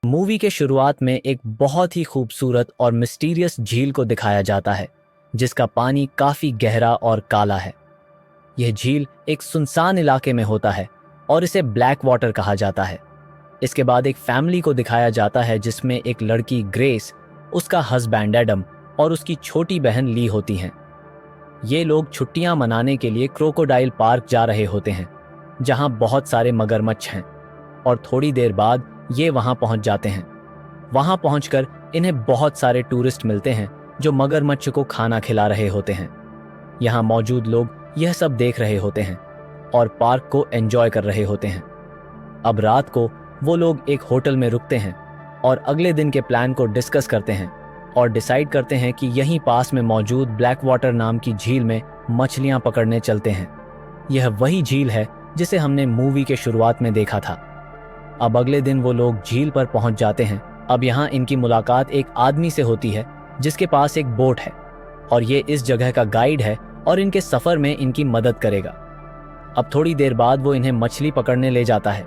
Movie के शुरुआत में एक बहुत ही खूबसूरत और मिस्टीरियस झील को दिखाया जाता है जिसका पानी काफी गहरा और काला है। यह झील एक सुनसान इलाके में होता है और इसे ब्लैक वाटर कहा जाता है। इसके बाद एक फैमिली को दिखाया जाता है जिसमें एक लड़की ग्रेस, उसका हस्बैंड एडम और उसकी छोटी बहन ली होती हैं। ये लोग छुट्टियां मनाने के लिए क्रोकोडाइल पार्क जा रहे होते हैं जहां बहुत सारे मगरमच्छ हैं और थोड़ी देर बाद ये वहां पहुंच जाते हैं। वहां पहुंचकर इन्हें बहुत सारे टूरिस्ट मिलते हैं जो मगरमच्छ को खाना खिला रहे होते हैं। यहाँ मौजूद लोग यह सब देख रहे होते हैं और पार्क को एंजॉय कर रहे होते हैं। अब रात को वो लोग एक होटल में रुकते हैं और अगले दिन के प्लान को डिस्कस करते हैं और डिसाइड करते हैं कि यहीं पास में मौजूद ब्लैक वाटर नाम की झील में मछलियां पकड़ने चलते हैं। यह वही झील है जिसे हमने मूवी के शुरुआत में देखा था। अब अगले दिन वो लोग झील पर पहुंच जाते हैं। अब यहाँ इनकी मुलाकात एक आदमी से होती है जिसके पास एक बोट है और ये इस जगह का गाइड है और इनके सफर में इनकी मदद करेगा। अब थोड़ी देर बाद वो इन्हें मछली पकड़ने ले जाता है।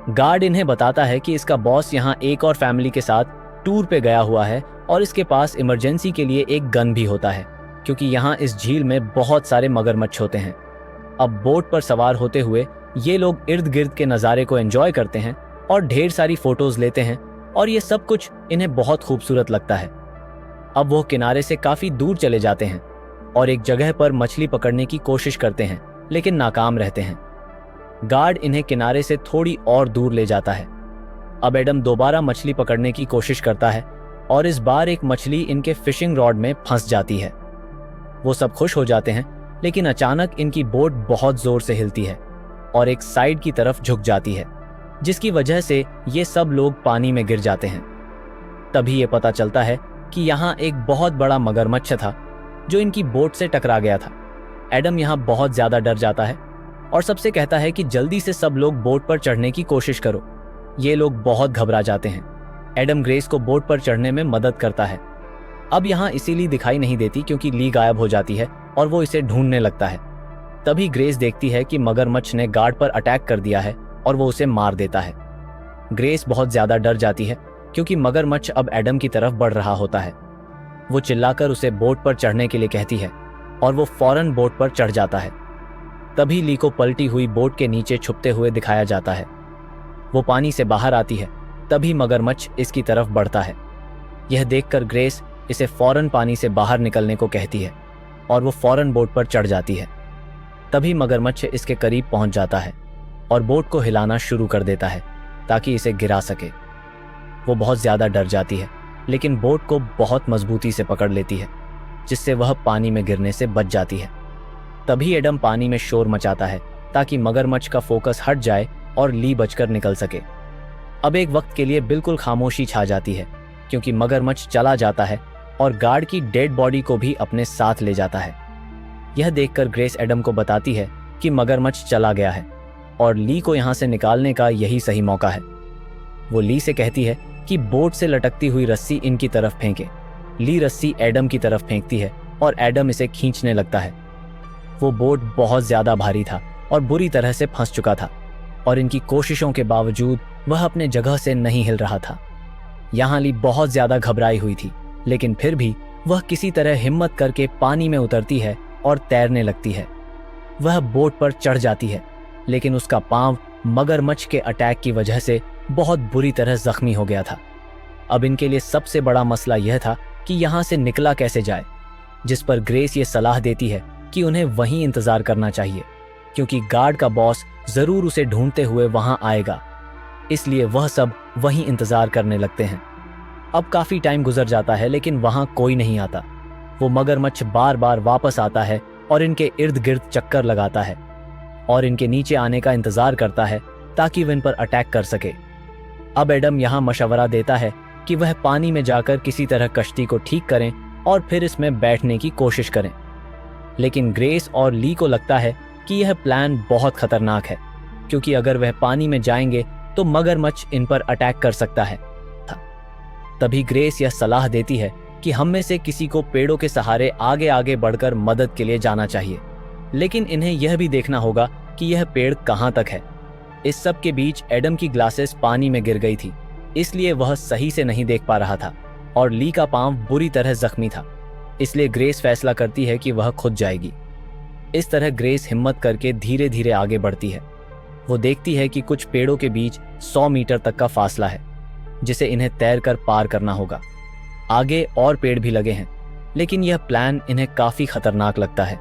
गार्ड इन्हें बताता है कि इसका बॉस यहाँ एक और फैमिली के साथ टूर पे गया हुआ है और इसके पास इमरजेंसी के लिए एक गन भी होता है क्योंकि यहाँ इस झील में बहुत सारे मगरमच्छ होते हैं। अब बोट पर सवार होते हुए ये लोग इर्द गिर्द के नज़ारे को एंजॉय करते हैं और ढेर सारी फोटोज लेते हैं और ये सब कुछ इन्हें बहुत खूबसूरत लगता है। अब वो किनारे से काफी दूर चले जाते हैं और एक जगह पर मछली पकड़ने की कोशिश करते हैं लेकिन नाकाम रहते हैं। गार्ड इन्हें किनारे से थोड़ी और दूर ले जाता है। अब एडम दोबारा मछली पकड़ने की कोशिश करता है और इस बार एक मछली इनके फिशिंग रॉड में फंस जाती है। वो सब खुश हो जाते हैं लेकिन अचानक इनकी बोट बहुत जोर से हिलती है और एक साइड की तरफ झुक जाती है जिसकी वजह से ये सब लोग पानी में गिर जाते हैं। तभी ये पता चलता है कि यहाँ एक बहुत बड़ा मगरमच्छ था जो इनकी बोट से टकरा गया था। एडम यहाँ बहुत ज्यादा डर जाता है और सबसे कहता है कि जल्दी से सब लोग बोट पर चढ़ने की कोशिश करो। ये लोग बहुत घबरा जाते हैं। एडम ग्रेस को बोट पर चढ़ने में मदद करता है। अब यहाँ इसीलिए दिखाई नहीं देती क्योंकि ली गायब हो जाती है और वो इसे ढूंढने लगता है। तभी ग्रेस देखती है कि मगरमच्छ ने गार्ड पर अटैक कर दिया है और वो उसे मार देता है। ग्रेस बहुत ज्यादा डर जाती है क्योंकि मगरमच्छ अब एडम की तरफ बढ़ रहा होता है। वो चिल्लाकर उसे बोट पर चढ़ने के लिए कहती है और वो फौरन बोट पर चढ़ जाता है। तभी ली को पलटी हुई बोट के नीचे छुपते हुए दिखाया जाता है। वो पानी से बाहर आती है। तभी मगरमच्छ इसकी तरफ बढ़ता है। यह देखकर ग्रेस इसे फौरन पानी से बाहर निकलने को कहती है और वो फौरन बोट पर चढ़ जाती है। तभी मगरमच्छ इसके करीब पहुंच जाता है और बोट को हिलाना शुरू कर देता है ताकि इसे गिरा सके। वो बहुत ज्यादा डर जाती है लेकिन बोट को बहुत मजबूती से पकड़ लेती है जिससे वह पानी में गिरने से बच जाती है। तभी एडम पानी में शोर मचाता है ताकि मगरमच्छ का फोकस हट जाए और ली बचकर निकल सके। अब एक वक्त के लिए बिल्कुल खामोशी छा जाती है क्योंकि मगरमच्छ चला जाता है और गार्ड की डेड बॉडी को भी अपने साथ ले जाता है। यह देखकर ग्रेस एडम को बताती है कि मगरमच्छ चला गया है और ली को यहाँ से निकालने का यही सही मौका है। वो ली से कहती है कि बोट से लटकती हुई रस्सी इनकी तरफ फेंके। ली रस्सी एडम की तरफ फेंकती है और एडम इसे खींचने लगता है। वो बोट बहुत ज्यादा भारी था और बुरी तरह से फंस चुका था और इनकी कोशिशों के बावजूद वह अपने जगह से नहीं हिल रहा था। यहाँ ली बहुत ज्यादा घबराई हुई थी लेकिन फिर भी वह किसी तरह हिम्मत करके पानी में उतरती है और तैरने लगती है। वह बोट पर चढ़ जाती है लेकिन उसका पांव मगरमच्छ के अटैक की वजह से बहुत बुरी तरह जख्मी हो गया था। अब इनके लिए सबसे बड़ा मसला यह था कि यहाँ से निकला कैसे जाए, जिस पर ग्रेस ये सलाह देती है कि उन्हें वहीं इंतजार करना चाहिए क्योंकि गार्ड का बॉस जरूर उसे ढूंढते हुए वहां आएगा। इसलिए वह सब वहीं इंतजार करने लगते हैं। अब काफी टाइम गुजर जाता है लेकिन वहां कोई नहीं आता। वो मगरमच्छ बार बार वापस आता है और इनके इर्द गिर्द चक्कर लगाता है और इनके नीचे आने का इंतजार करता है ताकि वह इन पर अटैक कर सके। अब एडम यहाँ मशवरा देता है कि वह पानी में जाकर किसी तरह कश्ती को ठीक करें और फिर इसमें बैठने की कोशिश करें। लेकिन ग्रेस और ली को लगता है कि यह प्लान बहुत खतरनाक है क्योंकि अगर वह पानी में जाएंगे तो मगरमच्छ इन पर अटैक कर सकता है। तभी ग्रेस यह सलाह देती है कि हम में से किसी को पेड़ों के सहारे आगे आगे बढ़कर मदद के लिए जाना चाहिए, लेकिन इन्हें यह भी देखना होगा कि यह पेड़ कहां तक है। इस सब के बीच एडम की ग्लासेस पानी में गिर गई थी इसलिए वह सही से नहीं देख पा रहा था और ली का पांव बुरी तरह जख्मी था। इसलिए ग्रेस फैसला करती है कि वह खुद जाएगी। इस तरह ग्रेस हिम्मत करके धीरे धीरे आगे बढ़ती है। वो देखती है कि कुछ पेड़ों के बीच 100 मीटर तक का फासला है जिसे इन्हें तैरकर पार करना होगा। आगे और पेड़ भी लगे हैं, लेकिन यह प्लान इन्हें काफी खतरनाक लगता है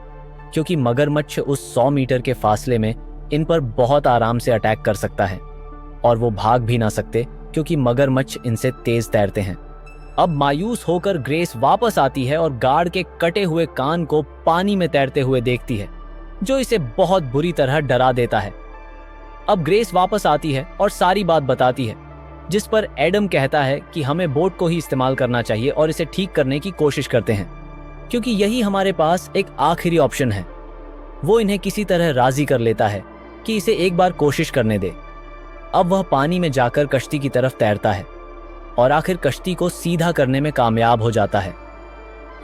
क्योंकि मगरमच्छ उस 100 मीटर के फासले में इन पर बहुत आराम से अटैक कर सकता है और वो भाग भी ना सकते क्योंकि मगरमच्छ इनसे तेज तैरते हैं। अब मायूस होकर ग्रेस वापस आती है और गार्ड के कटे हुए कान को पानी में तैरते हुए देखती है, जो इसे बहुत बुरी तरह डरा देता है। अब ग्रेस वापस आती है और सारी बात बताती है, जिस पर एडम कहता है कि हमें बोट को ही इस्तेमाल करना चाहिए और इसे ठीक करने की कोशिश करते हैं क्योंकि यही हमारे पास एक आखिरी ऑप्शन है। वो इन्हें किसी तरह राजी कर लेता है कि इसे एक बार कोशिश करने दे। अब वह पानी में जाकर कश्ती की तरफ तैरता है और आखिर कश्ती को सीधा करने में कामयाब हो जाता है।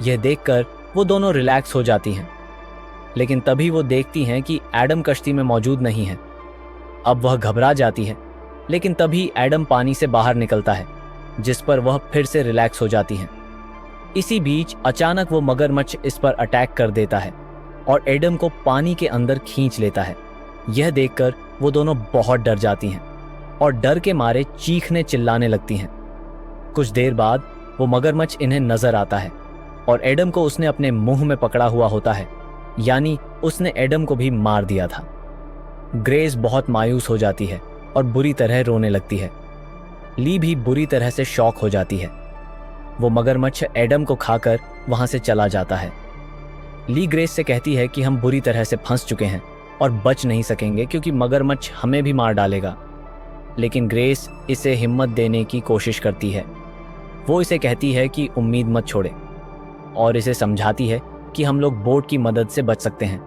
यह देखकर वो दोनों रिलैक्स हो जाती हैं, लेकिन तभी वो देखती हैं कि एडम कश्ती में मौजूद नहीं है। अब वह घबरा जाती है, लेकिन तभी एडम पानी से बाहर निकलता है, जिस पर वह फिर से रिलैक्स हो जाती हैं। इसी बीच अचानक वो मगरमच्छ इस पर अटैक कर देता है और एडम को पानी के अंदर खींच लेता है। यह देखकर वो दोनों बहुत डर जाती हैं और डर के मारे चीखने चिल्लाने लगती हैं। कुछ देर बाद वो मगरमच्छ इन्हें नजर आता है और एडम को उसने अपने मुंह में पकड़ा हुआ होता है, यानी उसने एडम को भी मार दिया था। ग्रेस बहुत मायूस हो जाती है और बुरी तरह रोने लगती है। ली भी बुरी तरह से शॉक हो जाती है। वो मगरमच्छ एडम को खाकर वहां से चला जाता है। ली ग्रेस से कहती है कि हम बुरी तरह से फंस चुके हैं और बच नहीं सकेंगे क्योंकि मगरमच्छ हमें भी मार डालेगा। लेकिन ग्रेस इसे हिम्मत देने की कोशिश करती है। वो इसे कहती है कि उम्मीद मत छोड़े और इसे समझाती है कि हम लोग बोट की मदद से बच सकते हैं।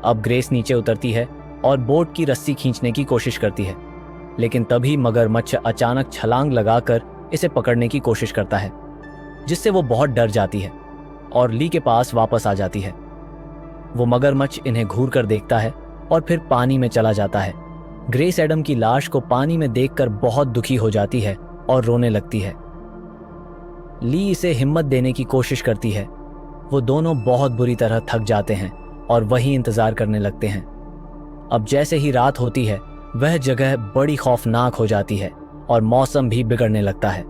अब ग्रेस नीचे उतरती है और बोट की रस्सी खींचने की कोशिश करती है, लेकिन तभी मगरमच्छ अचानक छलांग लगाकर इसे पकड़ने की कोशिश करता है, जिससे वो बहुत डर जाती है और ली के पास वापस आ जाती है। वो मगरमच्छ इन्हें घूर कर देखता है और फिर पानी में चला जाता है। ग्रेस एडम की लाश को पानी में देखकर बहुत दुखी हो जाती है और रोने लगती है। ली इसे हिम्मत देने की कोशिश करती है। वो दोनों बहुत बुरी तरह थक जाते हैं और वहीं इंतजार करने लगते हैं। अब जैसे ही रात होती है, वह जगह बड़ी खौफनाक हो जाती है और मौसम भी बिगड़ने लगता है।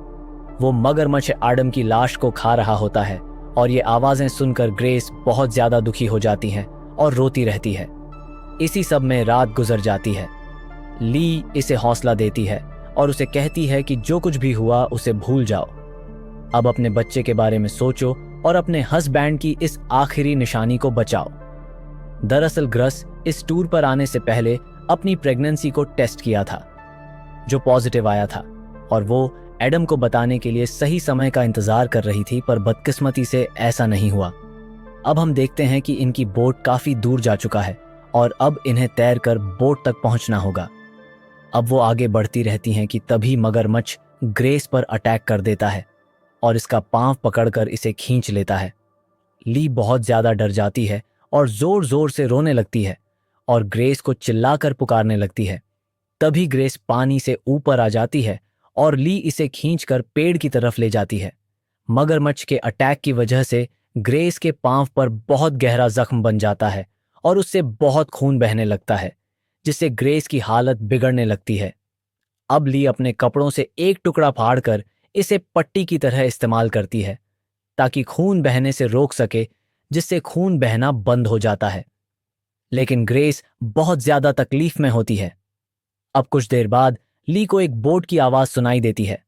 वो मगरमच्छ एडम की लाश को खा रहा होता है और ये आवाजें सुनकर ग्रेस बहुत ज्यादा दुखी हो जाती है और रोती रहती है। इसी सब में रात गुजर जाती है। ली इसे हौसला देती है और उसे कहती है कि जो कुछ भी हुआ उसे भूल जाओ। अब अपने बच्चे के बारे में सोचो और अपने हस्बैंड की इस आखिरी निशानी को बचाओ। दरअसल ग्रस इस टूर पर आने से पहले अपनी प्रेगनेंसी को टेस्ट किया था, जो पॉजिटिव आया था, और वो एडम को बताने के लिए सही समय का इंतजार कर रही थी, पर बदकिस्मती से ऐसा नहीं हुआ। अब हम देखते हैं कि इनकी बोट काफी दूर जा चुका है और अब इन्हें तैरकर बोट तक पहुंचना होगा। अब वो आगे बढ़ती रहती हैं कि तभी मगरमच्छ ग्रेस पर अटैक कर देता है और इसका पांव पकड़कर इसे खींच लेता है। ली बहुत ज्यादा डर जाती है और जोर जोर से रोने लगती है और ग्रेस को चिल्लाकर पुकारने लगती है। तभी ग्रेस पानी से ऊपर आ जाती है और ली इसे खींचकर पेड़ की तरफ ले जाती है। मगरमच्छ के अटैक की वजह से ग्रेस के पांव पर बहुत गहरा जख्म बन जाता है और उससे बहुत खून बहने लगता है, जिससे ग्रेस की हालत बिगड़ने लगती है। अब ली अपने कपड़ों से एक टुकड़ा फाड़कर इसे पट्टी की तरह इस्तेमाल करती है ताकि खून बहने से रोक सके, जिससे खून बहना बंद हो जाता है। लेकिन ग्रेस बहुत ज्यादा तकलीफ में होती है। अब कुछ देर बाद ली को एक बोट की आवाज सुनाई देती है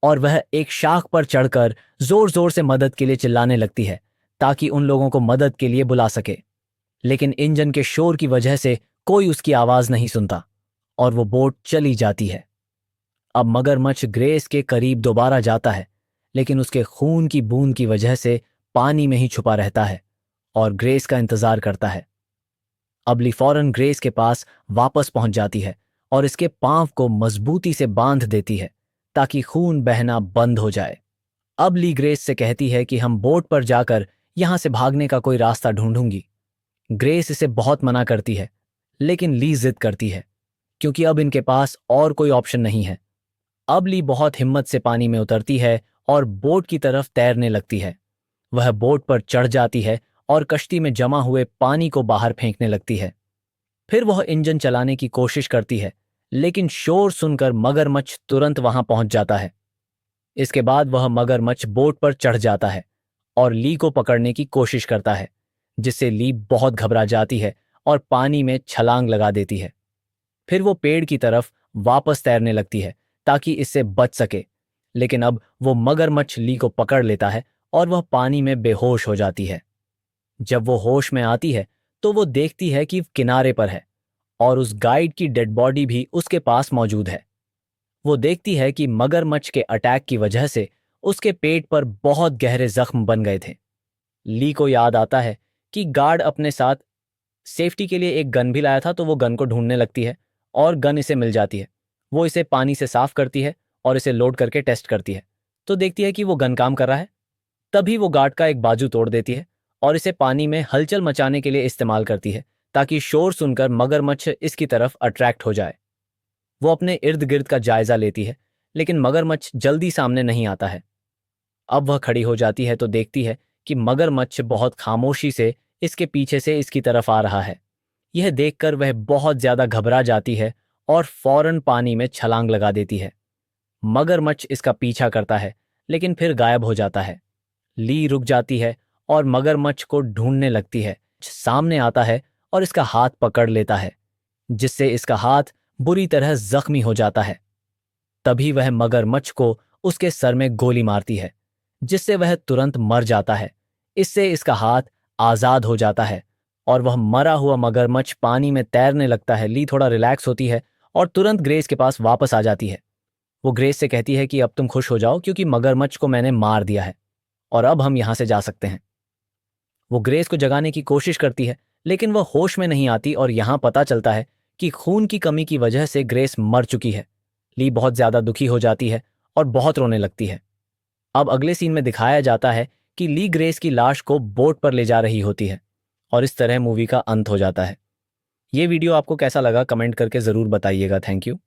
और वह एक शाख पर चढ़कर जोर जोर से मदद के लिए चिल्लाने लगती है ताकि उन लोगों को मदद के लिए बुला सके। लेकिन इंजन के शोर की वजह से कोई उसकी आवाज नहीं सुनता और वो बोट चली जाती है। अब मगरमच्छ ग्रेस के करीब दोबारा जाता है, लेकिन उसके खून की बूंद की वजह से पानी में ही छुपा रहता है और ग्रेस का इंतजार करता है। अब ली फौरन ग्रेस के पास वापस पहुंच जाती है और इसके पांव को मजबूती से बांध देती है ताकि खून बहना बंद हो जाए। अब ली ग्रेस से कहती है कि हम बोट पर जाकर यहां से भागने का कोई रास्ता ढूंढूंगी। ग्रेस इसे बहुत मना करती है, लेकिन ली जिद करती है क्योंकि अब इनके पास और कोई ऑप्शन नहीं है। अब ली बहुत हिम्मत से पानी में उतरती है और बोट की तरफ तैरने लगती है। वह बोट पर चढ़ जाती है और कश्ती में जमा हुए पानी को बाहर फेंकने लगती है। फिर वह इंजन चलाने की कोशिश करती है, लेकिन शोर सुनकर मगरमच्छ तुरंत वहां पहुंच जाता है। इसके बाद वह मगरमच्छ बोट पर चढ़ जाता है और ली को पकड़ने की कोशिश करता है, जिससे ली बहुत घबरा जाती है और पानी में छलांग लगा देती है। फिर वो पेड़ की तरफ वापस तैरने लगती है ताकि इससे बच सके, लेकिन अब वो मगरमच्छ ली को पकड़ लेता है और वह पानी में बेहोश हो जाती है। जब वो होश में आती है तो वो देखती है कि किनारे पर है और उस गाइड की डेड बॉडी भी उसके पास मौजूद है। वो देखती है कि मगरमच्छ के अटैक की वजह से उसके पेट पर बहुत गहरे जख्म बन गए थे। ली को याद आता है कि गार्ड अपने साथ सेफ्टी के लिए एक गन भी लाया था, तो वो गन को ढूंढने लगती है और गन इसे मिल जाती है। वो इसे पानी से साफ करती है और इसे लोड करके टेस्ट करती है, तो देखती है कि वो गन काम कर रहा है। तभी वो गार्ड का एक बाजू तोड़ देती है और इसे पानी में हलचल मचाने के लिए इस्तेमाल करती है ताकि शोर सुनकर मगरमच्छ इसकी तरफ अट्रैक्ट हो जाए। वो अपने इर्द गिर्द का जायजा लेती है, लेकिन मगरमच्छ जल्दी सामने नहीं आता है। अब वह खड़ी हो जाती है तो देखती है कि मगरमच्छ बहुत खामोशी से इसके पीछे से इसकी तरफ आ रहा है। यह देखकर वह बहुत ज्यादा घबरा जाती है और फौरन पानी में छलांग लगा देती है। मगरमच्छ इसका पीछा करता है, लेकिन फिर गायब हो जाता है। ली रुक जाती है और मगरमच्छ को ढूंढने लगती है। सामने आता है और इसका हाथ पकड़ लेता है, जिससे इसका हाथ बुरी तरह जख्मी हो जाता है। तभी वह मगरमच्छ को उसके सर में गोली मारती है, जिससे वह तुरंत मर जाता है। इससे इसका हाथ आजाद हो जाता है और वह मरा हुआ मगरमच्छ पानी में तैरने लगता है। ली थोड़ा रिलैक्स होती है और तुरंत ग्रेस के पास वापस आ जाती है। वो ग्रेस से कहती है कि अब तुम खुश हो जाओ, क्योंकि मगरमच्छ को मैंने मार दिया है और अब हम यहां से जा सकते हैं। वो ग्रेस को जगाने की कोशिश करती है, लेकिन वह होश में नहीं आती और यहां पता चलता है कि खून की कमी की वजह से ग्रेस मर चुकी है। ली बहुत ज्यादा दुखी हो जाती है और बहुत रोने लगती है। अब अगले सीन में दिखाया जाता है कि ली ग्रेस की लाश को बोट पर ले जा रही होती है और इस तरह मूवी का अंत हो जाता है। ये वीडियो आपको कैसा लगा कमेंट करके जरूर बताइएगा। Thank you.